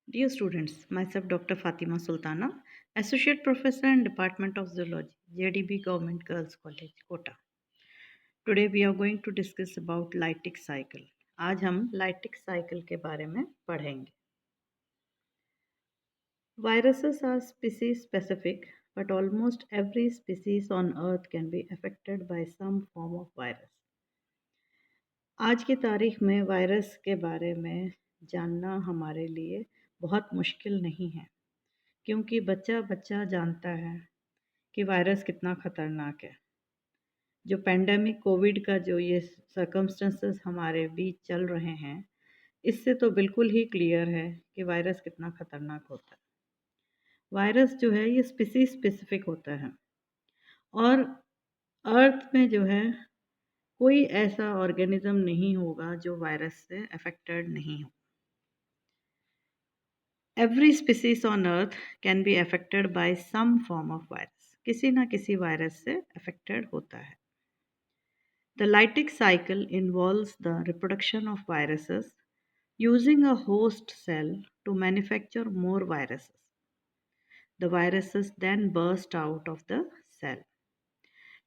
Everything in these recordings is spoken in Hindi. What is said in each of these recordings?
Dear students, myself Dr. Fatima Sultana, Associate Professor in Department of Zoology, JDB Government Girls College, Kota. Today we are going to discuss about lytic cycle. आज हम lytic cycle के बारे में पढ़ेंगे. Viruses are species specific, but almost every species on earth can be affected by some form of virus. आज की तारीख में वायरस के बारे में जानना हमारे लिए बहुत मुश्किल नहीं है, क्योंकि बच्चा बच्चा जानता है कि वायरस कितना ख़तरनाक है। जो पैंडेमिक कोविड का जो ये सर्कमस्टेंसेस हमारे बीच चल रहे हैं, इससे तो बिल्कुल ही क्लियर है कि वायरस कितना ख़तरनाक होता है। वायरस जो है ये स्पीसीज स्पेसिफिक होता है और अर्थ में जो है कोई ऐसा ऑर्गेनिज्म नहीं होगा जो वायरस से अफेक्टेड नहीं हो। Every species on earth can be affected by some form of virus. किसी ना किसी वायरस से अफेक्टेड होता है। The lytic cycle involves the reproduction of viruses using a host cell to manufacture more viruses. The viruses then burst out of the cell.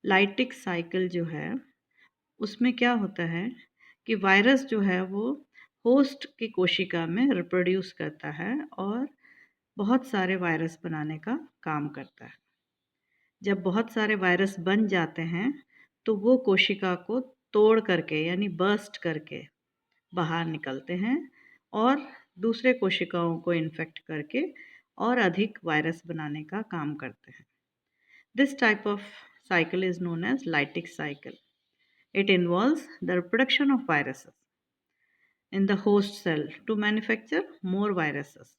Lytic cycle जो है उसमें क्या होता है कि वायरस जो है वो होस्ट की कोशिका में रिप्रोड्यूस करता है और बहुत सारे वायरस बनाने का काम करता है। जब बहुत सारे वायरस बन जाते हैं तो वो कोशिका को तोड़ करके यानी बर्स्ट करके बाहर निकलते हैं और दूसरे कोशिकाओं को इन्फेक्ट करके और अधिक वायरस बनाने का काम करते हैं। This type of cycle is known as lytic cycle. It involves the reproduction of viruses in the host cell to manufacture more viruses.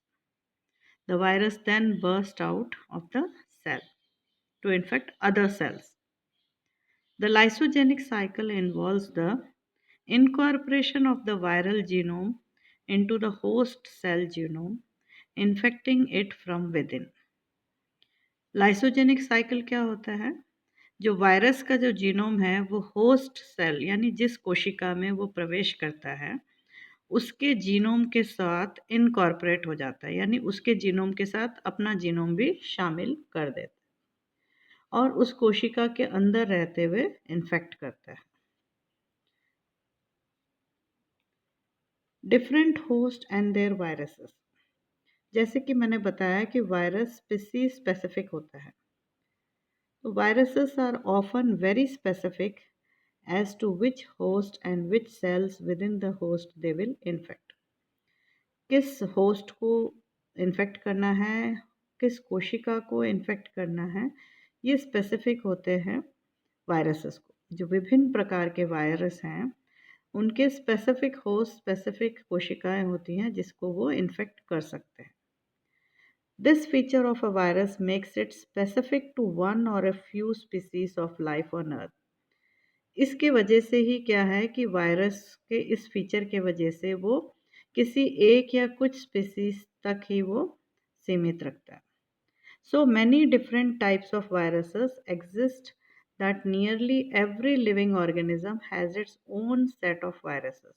The virus then bursts out of the cell to infect other cells. The lysogenic cycle involves the incorporation of the viral genome into the host cell genome, infecting it from within. Lysogenic cycle क्या होता है? जो वायरस का जो जीनोम है वो होस्ट सेल यानी जिस कोशिका में वो प्रवेश करता है उसके जीनोम के साथ इनकॉर्पोरेट हो जाता है, यानी उसके जीनोम के साथ अपना जीनोम भी शामिल कर देता है और उस कोशिका के अंदर रहते हुए इन्फेक्ट करता है। Different host and their viruses, जैसे कि मैंने बताया कि वायरस स्पीसीज स्पेसिफिक होता है, तो viruses are often very specific as to which host and which cells within the host they will infect. किस होस्ट को इन्फेक्ट करना है, किस कोशिका को इन्फेक्ट करना है, ये स्पेसिफिक होते हैं वायरसेस को। जो विभिन्न प्रकार के वायरस हैं उनके स्पेसिफिक होस्ट स्पेसिफिक कोशिकाएं होती हैं जिसको वो इन्फेक्ट कर सकते हैं। This feature of a virus makes it specific to one or a few species of life on earth. इसके वजह से ही क्या है कि वायरस के इस फीचर के वजह से वो किसी एक या कुछ स्पीसीज तक ही वो सीमित रखता है। So many different types of viruses exist that nearly every living organism has its own set of viruses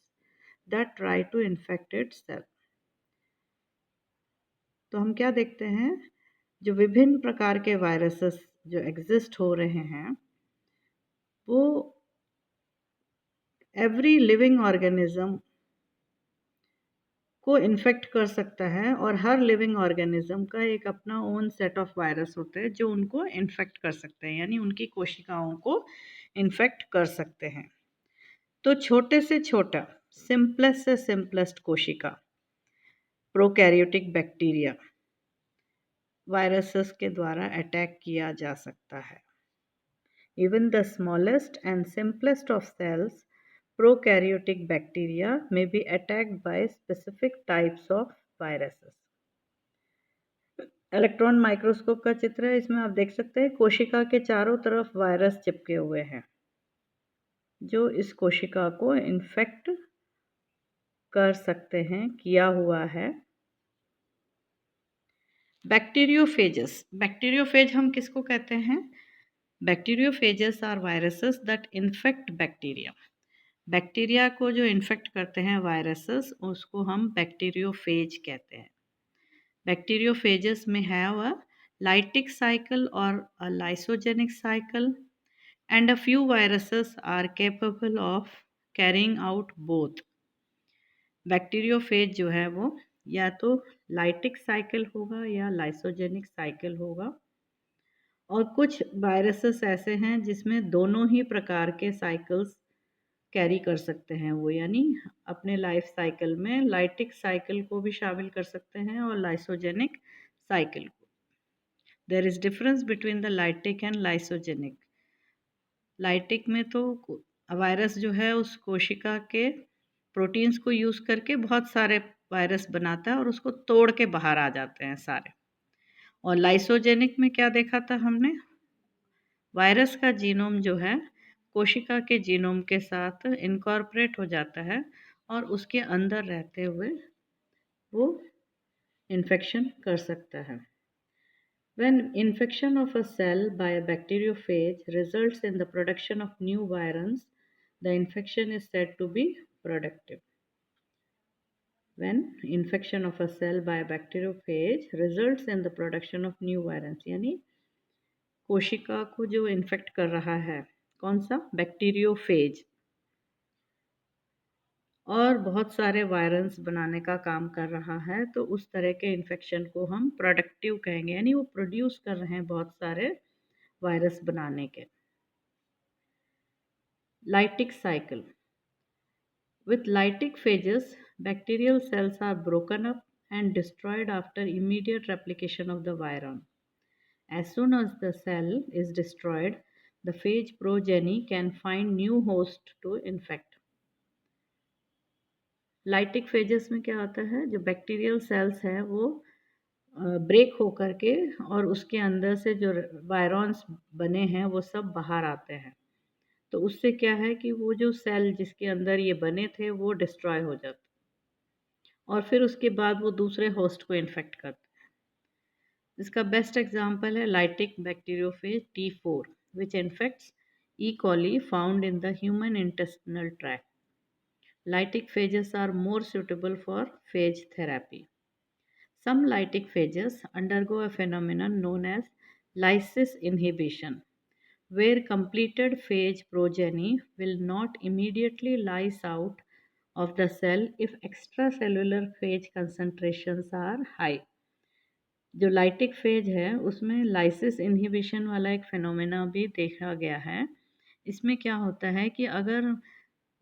that try to infect itself. तो हम क्या देखते हैं, जो विभिन्न प्रकार के वायरसेस जो एग्जिस्ट हो रहे हैं वो एवरी लिविंग ऑर्गेनिज्म को इन्फेक्ट कर सकता है और हर लिविंग ऑर्गेनिज्म का एक अपना ओन सेट ऑफ वायरस होते हैं जो उनको इन्फेक्ट कर सकते हैं, यानी उनकी कोशिकाओं को इन्फेक्ट कर सकते हैं। तो छोटे से छोटा सिंपलेस्ट से सिंपलेस्ट कोशिका प्रोकैरियोटिक बैक्टीरिया वायरसेस के द्वारा अटैक किया जा सकता है। Even the smallest and simplest of cells prokaryotic bacteria may be attacked by specific types of viruses. Electron microscope का चित्र है, इसमें आप देख सकते हैं कोशिका के चारों तरफ वायरस चिपके हुए हैं जो इस कोशिका को इन्फेक्ट कर सकते हैं, किया हुआ है। बैक्टीरियोफेजेस, बैक्टीरियोफेज हम किसको कहते हैं? Bacteriophages are viruses that infect bacteria. Bacteria को जो इन्फेक्ट करते हैं वायरसेस उसको हम बैक्टीरियोफेज कहते हैं। Bacteriophages may have a lytic cycle or a lysogenic cycle, and a few viruses are capable of carrying out both. Bacteriophage जो है वो या तो लाइटिक साइकिल होगा या लाइसोजेनिक साइकिल होगा, और कुछ वायरसेस ऐसे हैं जिसमें दोनों ही प्रकार के साइकिल्स कैरी कर सकते हैं वो, यानी अपने लाइफ साइकिल में लाइटिक साइकिल को भी शामिल कर सकते हैं और लाइसोजेनिक साइकिल को. There is difference between the lytic and lysogenic. Lytic में तो वायरस जो है उस कोशिका के प्रोटीन्स को यूज़ करके बहुत सारे वायरस बनाता है और उसको तोड़ के बाहर आ जाते हैं सारे. और लाइसोजेनिक में क्या देखा था हमने, वायरस का जीनोम जो है कोशिका के जीनोम के साथ इनकॉर्पोरेट हो जाता है और उसके अंदर रहते हुए वो इन्फेक्शन कर सकता है. When infection of a cell by a bacteriophage results in the production of new virons, the infection is said to be productive. When infection of a cell by a bacteriophage results in the production of new virons, यानी कोशिका को जो इन्फेक्ट कर रहा है कौन सा, बैक्टीरियोफेज, और बहुत सारे वायरस बनाने का काम कर रहा है, तो उस तरह के इन्फेक्शन को हम प्रोडक्टिव कहेंगे, यानी वो प्रोड्यूस कर रहे हैं बहुत सारे वायरस बनाने के. Lytic cycle. With lytic phages, bacterial cells are broken up and destroyed after immediate replication of the viron. As soon as the cell is destroyed, the phage progeny can find new host to infect. Lytic phases में क्या होता है, जो बैक्टीरियल सेल्स हैं वो ब्रेक होकर के और उसके अंदर से जो वायरॉन्स बने हैं वो सब बाहर आते हैं. तो उससे क्या है कि वो जो सेल जिसके अंदर ये बने थे वो डिस्ट्रॉय हो जाते और फिर उसके बाद वो दूसरे होस्ट को इन्फेक्ट करते हैं. इसका बेस्ट एग्जांपल है lytic bacteriophage T4 which infects E. coli found in the human intestinal tract. Lytic phages are more suitable for phage therapy. Some lytic phages undergo a phenomenon known as lysis inhibition, where completed phage progeny will not immediately lyse out of the cell if extracellular phage concentrations are high. जो लाइटिक फेज है उसमें लाइसिस इनहिबिशन वाला एक फिनोमेना भी देखा गया है. इसमें क्या होता है कि अगर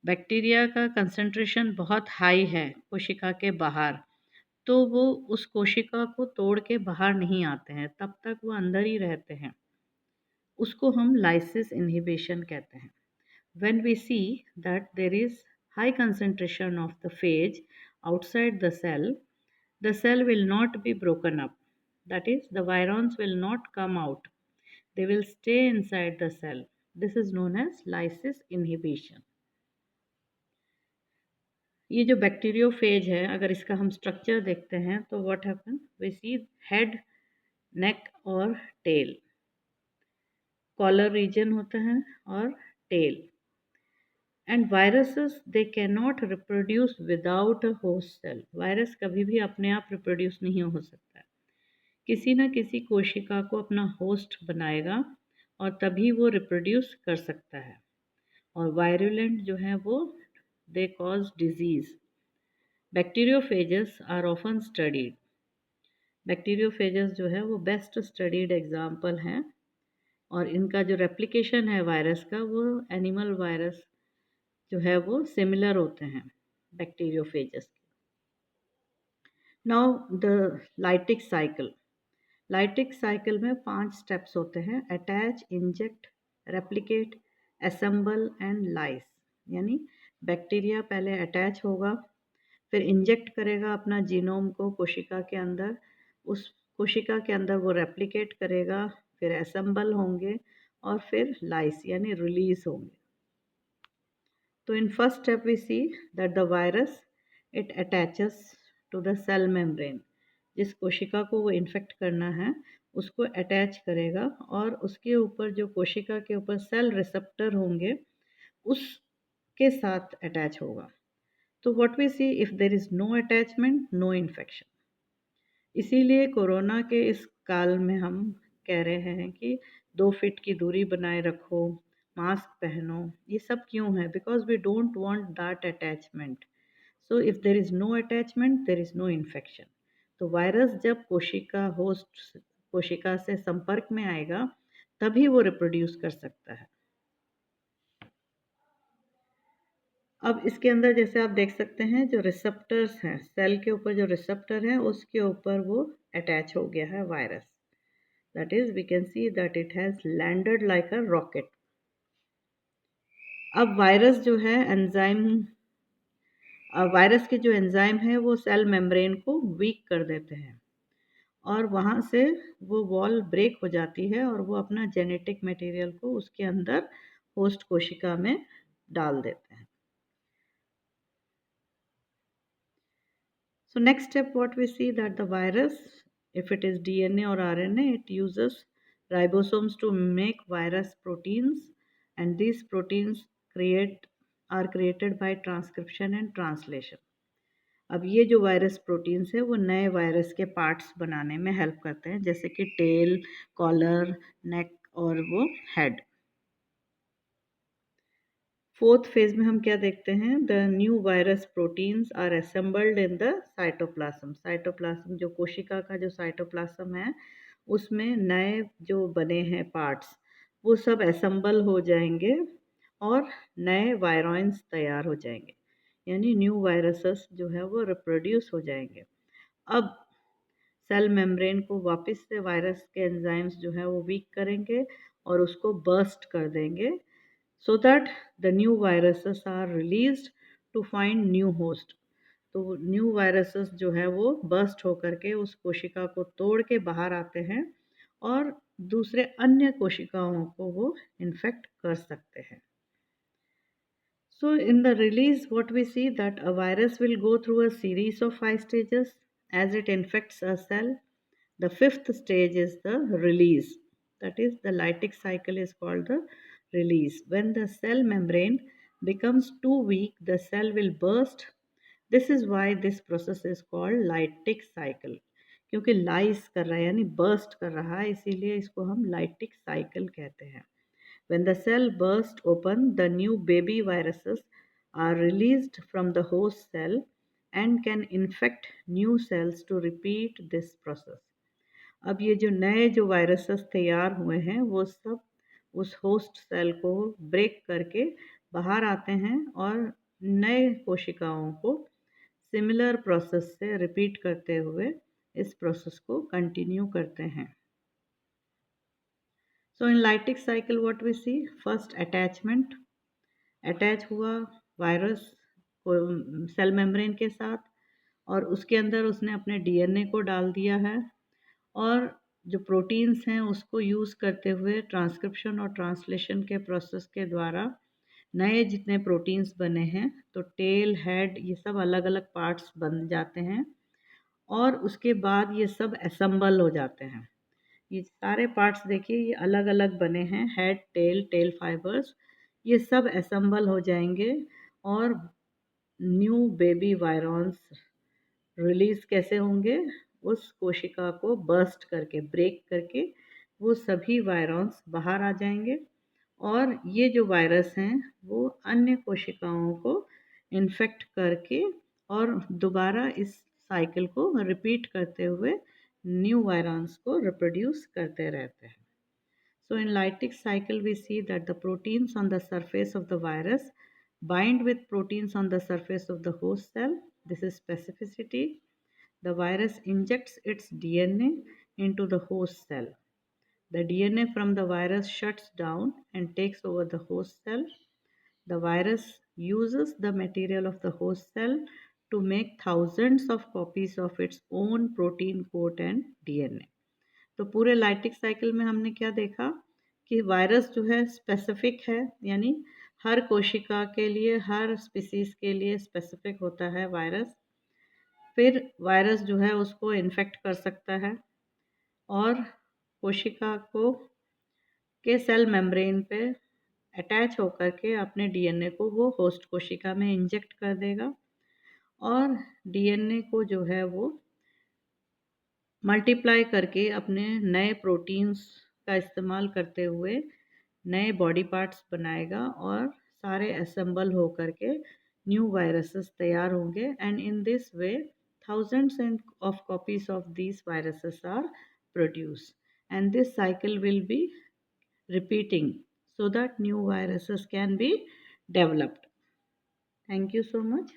बैक्टीरिया का कंसंट्रेशन बहुत हाई है कोशिका के बाहर, तो वो उस कोशिका को तोड़ के बाहर नहीं आते हैं, तब तक वो अंदर ही रहते हैं. उसको हम लाइसिस इनहिबिशन कहते हैं. When we see that there is high concentration of the phage outside the cell will not be broken up. That is, the virons will not come out. They will stay inside the cell. This is known as lysis inhibition. ये जो बैक्टीरियोफेज है, अगर इसका हम स्ट्रक्चर देखते हैं तो what happen, we see head, neck और टेल. कॉलर रीजन होता है और tail. And viruses they can not reproduce without a host cell. Virus कभी भी अपने आप रिप्रोड्यूस नहीं हो सकता है, किसी न किसी कोशिका को अपना होस्ट बनाएगा और तभी वो रिप्रोड्यूस कर सकता है. और वायरुलेंट जो है वो they cause disease. Bacteriophages are often studied. Bacteriophages जो है वो बेस्ट स्टडीड एग्जाम्पल हैं और इनका जो रेप्लिकेशन है वायरस का वो एनिमल वायरस जो है वो सिमिलर होते हैं बैक्टीरियोफेजेस के. Now the lytic cycle. Lytic cycle में 5 स्टेप्स होते हैं: attach, inject, replicate, assemble and lyse. यानी बैक्टीरिया पहले अटैच होगा, फिर इंजेक्ट करेगा अपना जीनोम को कोशिका के अंदर, उस कोशिका के अंदर वो रेप्लिकेट करेगा, फिर असेंबल होंगे और फिर लाइस यानी रिलीज होंगे. तो in first step we see that the virus it attaches to the cell membrane. जिस कोशिका को वो इन्फेक्ट करना है उसको अटैच करेगा और उसके ऊपर जो कोशिका के ऊपर सेल रिसेप्टर होंगे उसके साथ अटैच होगा. तो what we see, if there is no attachment, no infection. इसीलिए कोरोना के इस काल में हम कह रहे हैं कि 2 फीट की दूरी बनाए रखो, मास्क पहनो। ये सब क्यों है? Because we don't want that attachment. So if there is no attachment there is no infection. तो वायरस जब कोशिका से संपर्क में आएगा तभी वो रिप्रोड्यूस कर सकता है। अब इसके अंदर जैसे आप देख सकते हैं जो रिसेप्टर्स हैं, सेल के ऊपर जो रिसेप्टर है उसके ऊपर वो अटैच हो गया है virus. That is we can see that it has landed like a rocket. अब वायरस जो है एंजाइम वायरस के जो एंजाइम है वो सेल मेम्ब्रेन को वीक कर देते हैं और वहाँ से वो वॉल ब्रेक हो जाती है और वो अपना जेनेटिक मटेरियल को उसके अंदर होस्ट कोशिका में डाल देते हैं। So next step what we see that the virus, if it is DNA or RNA, it uses ribosomes to make virus proteins, and these proteins create are created by transcription and translation. अब ये जो वायरस प्रोटीन्स है वो नए वायरस के पार्ट्स बनाने में हेल्प करते हैं, जैसे कि टेल, कॉलर, नेक और वो हेड। फोर्थ फेज में हम क्या देखते हैं? The new virus proteins are assembled in the cytoplasm. Cytoplasm जो कोशिका का जो साइटोप्लाज्म है उसमें नए जो बने हैं पार्ट्स वो सब असेंबल हो जाएंगे और नए वायरॉइंस तैयार हो जाएंगे, यानी न्यू वायरसेस जो है वो रिप्रोड्यूस हो जाएंगे। अब सेल मेम्ब्रेन को वापस से वायरस के एंजाइम्स जो है वो वीक करेंगे और उसको बर्स्ट कर देंगे so that the new viruses are released to find new host। तो न्यू वायरसेस जो है वो बर्स्ट होकर के उस कोशिका को तोड़ के बाहर आते हैं और दूसरे अन्य कोशिकाओं को वो इन्फेक्ट कर सकते हैं। So in the release, what we see that a virus will go through a series of 5 stages as it infects a cell. The fifth stage is the release. That is, the lytic cycle is called the release. When the cell membrane becomes too weak, the cell will burst. This is why this process is called lytic cycle. क्योंकि लाइस कर रहा है यानी बर्स्ट कर रहा है, इसीलिए इसको हम लाइटिक साइकिल कहते हैं। When the cell bursts open, the new baby viruses are released from the host cell and can infect new cells to repeat this process. अब ये जो नए जो वायरसेस तैयार हुए हैं वो सब उस होस्ट सेल को ब्रेक करके बाहर आते हैं और नए कोशिकाओं को सिमिलर प्रोसेस से रिपीट करते हुए इस प्रोसेस को कंटिन्यू करते हैं। So in lytic cycle what we see, first attachment, attach हुआ वायरस को सेल मेम्ब्रेन के साथ और उसके अंदर उसने अपने डीएनए को डाल दिया है और जो प्रोटीन्स हैं उसको यूज़ करते हुए ट्रांसक्रिप्शन और ट्रांसलेशन के प्रोसेस के द्वारा नए जितने प्रोटीन्स बने हैं तो टेल, हेड ये सब अलग अलग पार्ट्स बन जाते हैं और उसके बाद ये सब असेंबल हो जाते हैं। ये सारे पार्ट्स देखिए ये अलग अलग बने हैं, हेड, टेल, टेल फाइबर्स, ये सब असेंबल हो जाएंगे और न्यू बेबी वायरॉन्स रिलीज कैसे होंगे? उस कोशिका को बर्स्ट करके, ब्रेक करके वो सभी वायरॉन्स बाहर आ जाएंगे और ये जो वायरस हैं वो अन्य कोशिकाओं को इन्फेक्ट करके और दोबारा इस साइकिल को रिपीट करते हुए न्यू वायरॉन्स को रिप्रोड्यूस करते रहते हैं। So in lytic cycle we see that the proteins on the surface of the virus bind with proteins on the surface of the host cell. This is specificity. The virus injects its DNA into the host cell. The DNA from the virus shuts down and takes over the host cell. The virus uses the material of the host cell to make thousands of copies of its own protein coat and DNA. तो पूरे लाइटिक साइकिल में हमने क्या देखा कि वायरस जो है स्पेसिफिक है, यानी हर कोशिका के लिए, हर स्पीसीज के लिए स्पेसिफिक होता है वायरस। फिर वायरस जो है उसको इन्फेक्ट कर सकता है और कोशिका को के सेल मेम्ब्रेन पे अटैच होकर के अपने डीएनए को वो होस्ट कोशिका में इंजेक्ट कर देगा और डीएनए को जो है वो मल्टीप्लाई करके अपने नए प्रोटीन्स का इस्तेमाल करते हुए नए बॉडी पार्ट्स बनाएगा और सारे असेंबल हो करके न्यू वायरसेस तैयार होंगे and in this way thousands of copies of these viruses are produced and this cycle will be repeating so that new viruses can be developed. Thank you so much.